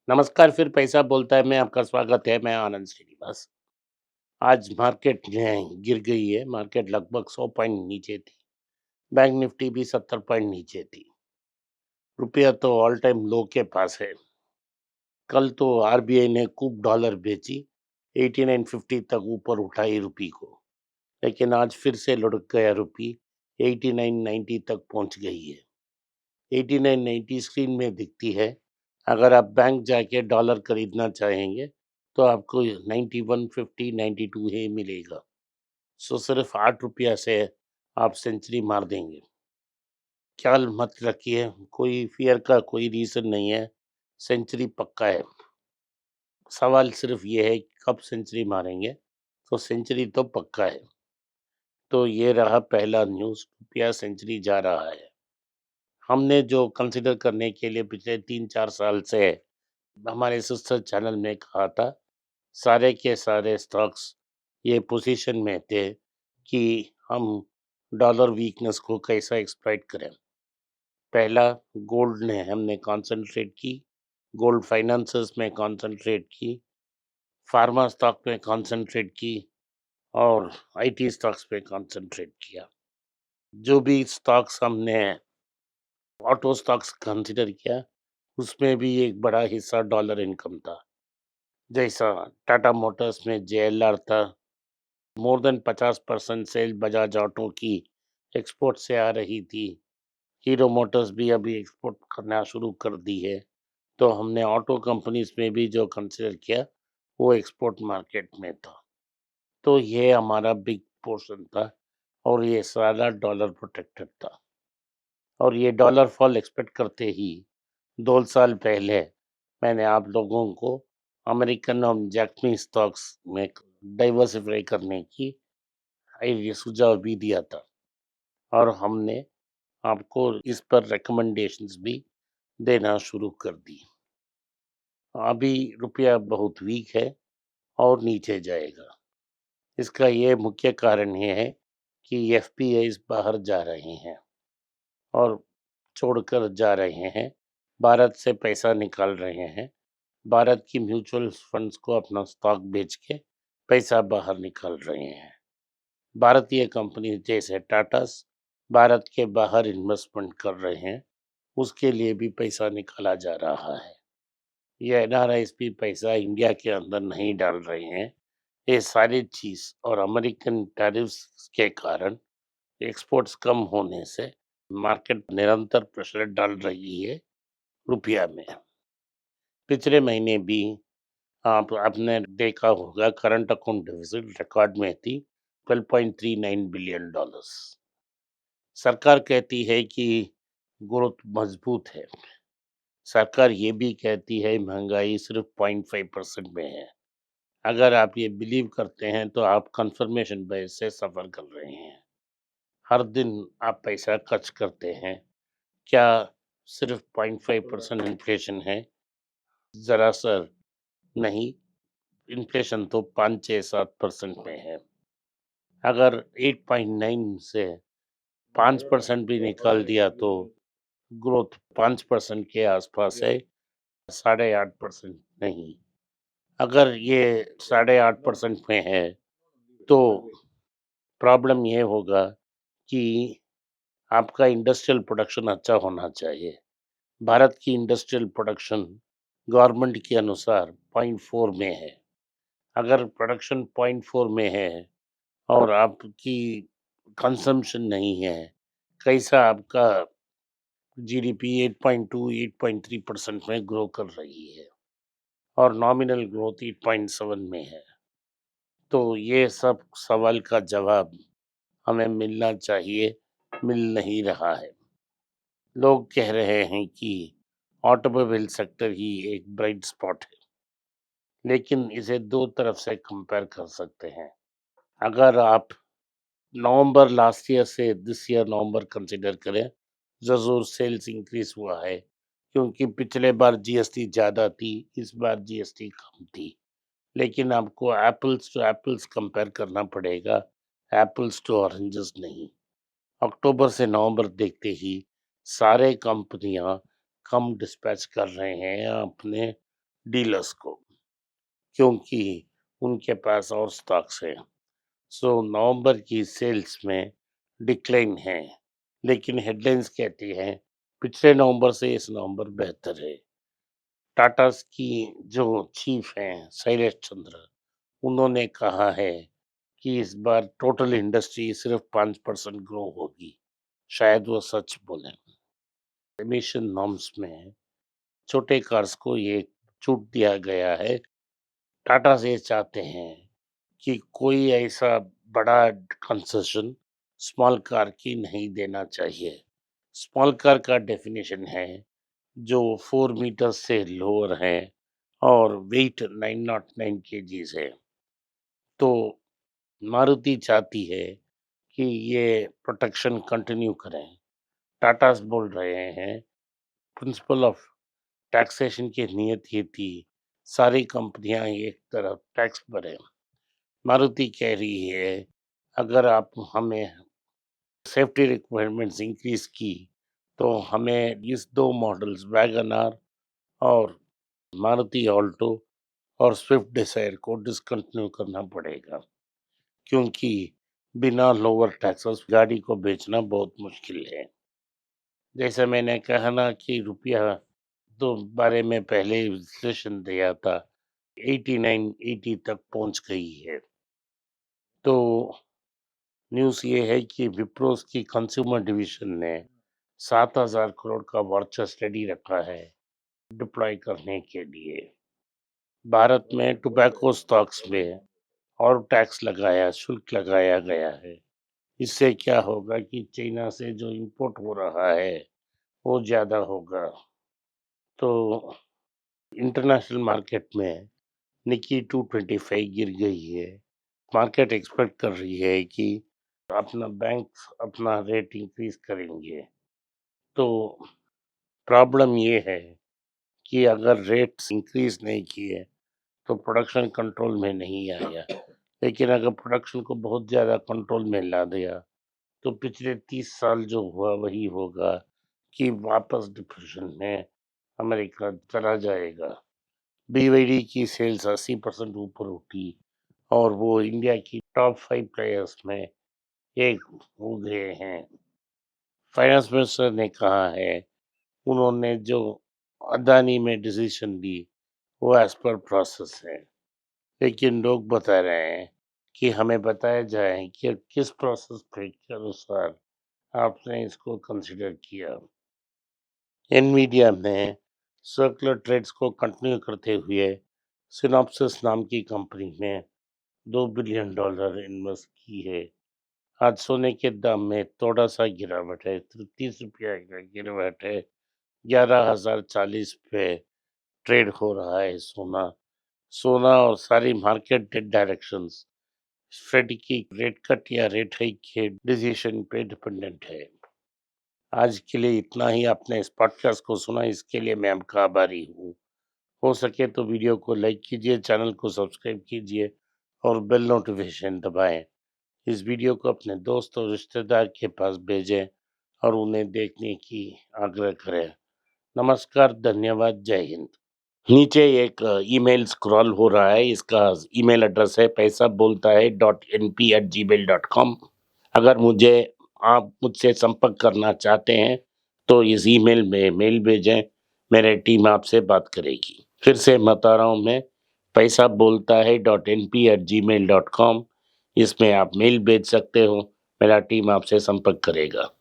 नमस्कार, फिर पैसा बोलता है में आपका स्वागत है, मैं आनंद श्रीनिवास। आज मार्केट गिर गई है, मार्केट लगभग 100 पॉइंट नीचे थी। बैंक निफ्टी भी 70 पॉइंट नीचे थी। रुपया तो ऑल टाइम लो के पास है। कल तो आरबीआई ने खूब डॉलर बेची, 8950 तक ऊपर उठाई रुपये को। लेकिन आज फिर से लुढ़क गया रुपये, 8990 तक पहुंच गई है। 8990 स्क्रीन में दिखती है। अगर आप बैंक जाके डॉलर खरीदना चाहेंगे तो आपको 9150 92 ही मिलेगा। सो सिर्फ 8 रुपया से आप सेंचुरी मार देंगे। ख्याल मत रखिए, कोई फियर का कोई रीजन नहीं है। सेंचुरी पक्का है। सवाल सिर्फ ये है कि कब सेंचुरी मारेंगे। तो सेंचुरी तो पक्का है। तो ये रहा पहला न्यूज़, रुपया सेंचुरी जा रहा है। हमने जो कंसिडर करने के लिए पिछले 3-4 साल से हमारे सिस्टर चैनल में कहा था, सारे के सारे स्टॉक्स ये पोजीशन में थे कि हम डॉलर वीकनेस को कैसा एक्सप्लॉइट करें। पहला, गोल्ड ने हमने कंसंट्रेट की, गोल्ड फाइनेंसेस में कंसंट्रेट की, फार्मा स्टॉक में कंसंट्रेट की और आईटी स्टॉक्स पे कंसंट्रेट किया। जो भी स्टॉक्स हमने ऑटो स्टॉक्स कंसिडर किया, उसमें भी एक बड़ा हिस्सा डॉलर इनकम था। जैसा टाटा मोटर्स में जेएलआर था, more than 50% sale Bajaj auto की एक्सपोर्ट से आ रही थी। हीरो मोटर्स भी अभी एक्सपोर्ट करना शुरू कर दी है। तो हमने ऑटो कंपनीज में भी जो कंसिडर किया वो एक्सपोर्ट मार्केट में था। तो ये हमारा बिग पोर्शन था और ये सारा डॉलर प्रोटेक्टेड था। और ये डॉलर फॉल एक्सपेक्ट करते ही 2 साल पहले मैंने आप लोगों को अमेरिकन और जापानी स्टॉक्स में डाइवर्सिफाई करने की ये सुझाव भी दिया था। और हमने आपको इस पर रिकमेंडेशंस भी देना शुरू कर दी। अभी रुपया बहुत वीक है और नीचे जाएगा। इसका ये मुख्य कारण ये है कि एफपीआईज बाहर जा रहे हैं और छोड़कर जा रहे हैं, भारत से पैसा निकाल रहे हैं। भारत की म्यूचुअल फंड्स को अपना स्टॉक बेच के पैसा बाहर निकाल रहे हैं। भारतीय कंपनी जैसे टाटास भारत के बाहर इन्वेस्टमेंट कर रहे हैं, उसके लिए भी पैसा निकाला जा रहा है। ये एनआरआईज भी पैसा इंडिया के अंदर नहीं डाल रहे हैं। ये सारी चीज और अमेरिकन टैरिफ्स के कारण एक्सपोर्ट्स कम होने से मार्केट निरंतर प्रेशर डाल रही है रुपया में। पिछले महीने भी आपने देखा होगा, करंट अकाउंट डेफिसिट रिकॉर्ड में थी, $12.39 बिलियन। सरकार कहती है कि ग्रोथ मजबूत है। सरकार ये भी कहती है महंगाई सिर्फ 0.5% में है। अगर आप ये बिलीव करते हैं तो आप कंफर्मेशन बेस से सफर कर रहे हैं। हर दिन आप पैसा खर्च करते हैं। क्या सिर्फ 0.5% इन्फ्लेशन है? जरा सर नहीं, इन्फ्लेशन तो 5-6-7% में है। अगर 8.9 से 5% भी निकाल दिया तो ग्रोथ 5% के आसपास है, 8.5% नहीं। अगर ये 8.5% में है तो प्रॉब्लम ये होगा कि आपका इंडस्ट्रियल प्रोडक्शन अच्छा होना चाहिए। भारत की इंडस्ट्रियल प्रोडक्शन गवर्नमेंट के अनुसार 0.4 में है। अगर प्रोडक्शन 0.4 में है और आपकी कंजम्पशन नहीं है, कैसा आपका जीडीपी 8.2 8.3% में ग्रो कर रही है और नॉमिनल ग्रोथ 8.7 में है। तो ये सब सवाल का जवाब हमें मिलना चाहिए, मिल नहीं रहा है। लोग कह रहे हैं कि ऑटोमोबाइल सेक्टर ही एक ब्राइट स्पॉट है, लेकिन इसे दो तरफ से कंपेयर कर सकते हैं। अगर आप नवंबर लास्ट ईयर से दिस ईयर नवंबर कंसिडर करें, ज़रूर सेल्स इंक्रीज हुआ है, क्योंकि पिछले बार जीएसटी ज़्यादा थी, इस बार जीएसटी कम थी। लेकिन आपको एप्पल्स टू एप्पल्स कंपेयर करना पड़ेगा, एप्पल्स टू ऑरेंजेस नहीं। अक्टूबर से नवंबर देखते ही सारे कंपनियां कम डिस्पैच कर रहे हैं अपने डीलर्स को, क्योंकि उनके पास और स्टॉक्स हैं। सो नवंबर की सेल्स में डिक्लाइन है, लेकिन हेडलाइंस कहती हैं पिछले नवंबर से इस नवंबर बेहतर है। टाटास की जो चीफ हैं शैलेश चंद्र, उन्होंने कहा है कि इस बार टोटल इंडस्ट्री सिर्फ 5% ग्रो होगी। शायद वो सच बोलें। एमिशन नॉर्म्स में छोटे कार्स को ये छूट दिया गया है। टाटा से चाहते हैं कि कोई ऐसा बड़ा कंसेशन स्मॉल कार की नहीं देना चाहिए। स्मॉल कार का डेफिनेशन है जो 4 मीटर से लोअर है और वेट 909 केजीज है। तो मारुति चाहती है कि ये प्रोटेक्शन कंटिन्यू करें। टाटास बोल रहे हैं प्रिंसिपल ऑफ टैक्सेशन की नियत ये थी सारी कंपनियां एक तरफ टैक्स भरें। मारुति कह रही है अगर आप हमें सेफ्टी रिक्वायरमेंट्स इंक्रीज की तो हमें इस दो मॉडल्स वैगन आर और मारुति ऑल्टो और स्विफ्ट डिजायर को डिसकंटिन्यू करना पड़ेगा, क्योंकि बिना लोअर टैक्सेस गाड़ी को बेचना बहुत मुश्किल है। जैसे मैंने कहा ना कि रुपया तो बारे में पहले ही विश्लेषण दिया था, 89-80 तक पहुंच गई है। तो न्यूज़ ये है कि विप्रोस की कंज्यूमर डिवीजन ने 7,000 करोड़ का वाउचर रेडी रखा है डिप्लॉय करने के लिए। भारत में टोबैको स्टॉक्स में और टैक्स लगाया, शुल्क लगाया गया है। इससे क्या होगा कि चाइना से जो इंपोर्ट हो रहा है वो ज़्यादा होगा। तो इंटरनेशनल मार्केट में निकी 225 गिर गई है। मार्केट एक्सपेक्ट कर रही है कि अपना बैंक अपना रेट इंक्रीज करेंगे। तो प्रॉब्लम ये है कि अगर रेट्स इंक्रीज नहीं किए तो प्रोडक्शन कंट्रोल में नहीं आया, लेकिन अगर प्रोडक्शन को बहुत ज़्यादा कंट्रोल में ला दिया तो पिछले 30 साल जो हुआ वही होगा कि वापस डिप्रेशन में अमेरिका चला जाएगा। BYD की सेल्स 80% ऊपर उठी और वो इंडिया की टॉप 5 प्लेयर्स में एक हो गए हैं। फाइनेंस मिनिस्टर ने कहा है उन्होंने जो अदानी में डिसीजन ली वो एज पर प्रोसेस है, लेकिन लोग बता रहे हैं कि हमें बताया जाए कि किस प्रोसेस पे के अनुसार आपने इसको कंसिडर किया। एनवीडिया में सर्कुलर ट्रेड्स को कंटिन्यू करते हुए सिनॉप्सिस नाम की कंपनी में $2 बिलियन इन्वेस्ट की है। आज सोने के दाम में थोड़ा सा गिरावट है, 30 रुपया का गिरावट है। 11,040 पे ट्रेड हो रहा है सोना। सोना और सारी मार्केट डायरेक्शंस फेड की रेट कट या रेट हाइक के डिसीजन पे डिपेंडेंट है। आज के लिए इतना ही। आपने इस पॉडकास्ट को सुना, इसके लिए मैं आपका आभारी हूँ। हो सके तो वीडियो को लाइक कीजिए, चैनल को सब्सक्राइब कीजिए और बेल नोटिफिकेशन दबाएं। इस वीडियो को अपने दोस्त और रिश्तेदार के पास भेजें और उन्हें देखने की आग्रह करें। नमस्कार, धन्यवाद, जय हिंद। नीचे एक ईमेल स्क्रॉल हो रहा है, इसका ईमेल एड्रेस है paisa bolta hai.np@gmail.com। अगर आप मुझसे संपर्क करना चाहते हैं तो इस ईमेल में मेल भेजें, मेरी टीम आपसे बात करेगी। फिर से बता रहा हूँ मैं, paisa bolta hai.np@gmail.com। इसमें आप मेल भेज सकते हो, मेरा टीम आपसे संपर्क करेगा।